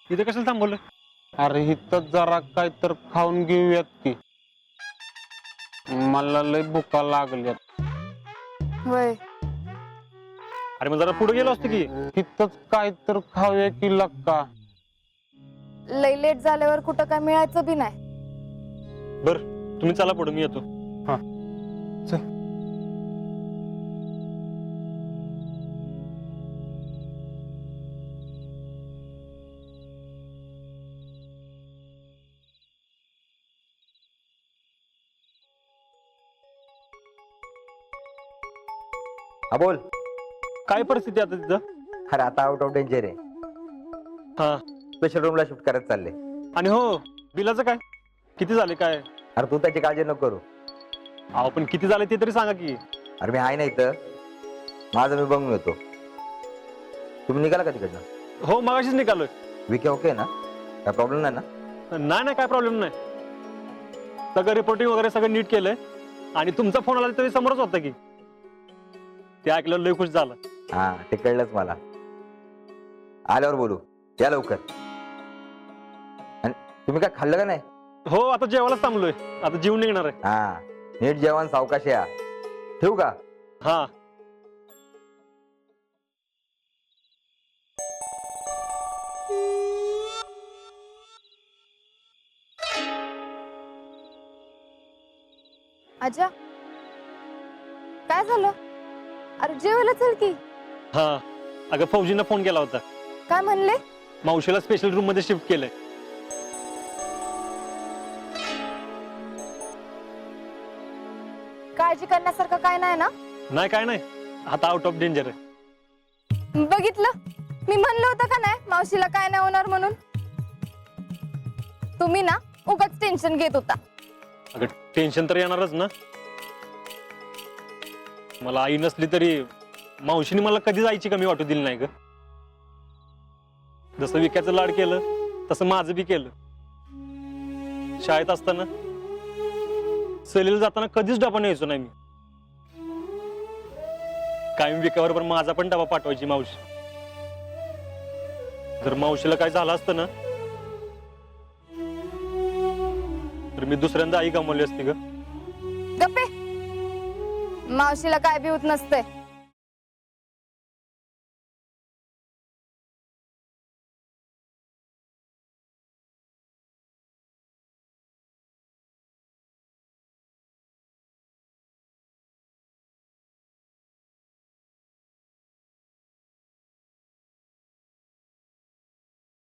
इथे कशाला थांबवलं? अरे इथं जरा काय तर खाऊन घेऊयात की, मला लय भुका लागल्यात. होय. अरे मग जरा पुढे गेलो असतो की. इथंच काय तर खाऊया की लक्का. लय लेट झाल्यावर कुठं काय मिळायचं बी नाही. बर तुम्ही चला पुढे, मी येतो. हा चल. हा बोल. काय परिस्थिती आता तिथं? अरे आता आउट ऑफ डेंजर आहे. हा. स्पेशल रूमला शिफ्ट करत चालले. आणि हो, बिलाचं काय किती झाले काय? अरे तू त्याची काळजी नको करू. अहो पण किती झाले ते तरी सांगा की. अरे मी आहे ना इथं, माझं मी बघून येतो. तुम्ही निघाला का तिकडनं? हो मगाशीच निघालोय. विके ओके ना? काय प्रॉब्लेम नाही ना? नाही नाही काय प्रॉब्लेम नाही. सगळं रिपोर्टिंग वगैरे सगळं नीट केलंय. आणि तुमचा फोन आला तरी समोरच होता की. ते ऐकलं लय खुश झालं. हा ते कळलंच मला. आल्यावर बोलू, या लवकर. आणि तुम्ही काय खाल्लं का नाही? हो आता जेवायलाच थांबलोय, आता जेवून निघणार आहे. हा नीट जेवण, सावकाश या. ठेवू का? हा. आजा, काय झालं? अरे जेवायला चल की. हा अगं फौजींना फोन केला होता. काय म्हणले? मावशीला स्पेशल रूम मध्ये शिफ्ट केलंय. काळजी करण्यासारखं काय नाही ना? नाही काय नाही, आता आउट ऑफ डेंजर आहे. बघितलं, मी म्हणलं होतं का नाही मावशीला काय नाही होणार म्हणून. तुम्ही ना उगाच टेन्शन घेत होता. अगं टेन्शन तर येणारच ना. मला आई नसली तरी मावशीने मला कधी जायची कमी वाटू दिली नाही ग. जसं विक्याचं लाड केलं तसं माझं बी केलं. शाळेत असताना सहलीला जाताना कधीच डबा न्यायचो नाही मी. कायम विक्याबरोबर माझा पण डबा पाठवायची मावशी. जर मावशीला काय झालं असतं ना तर मी दुसऱ्यांदा आई गमावली असती ग. गप्पे, मावशीला काय बी होत नसतंय.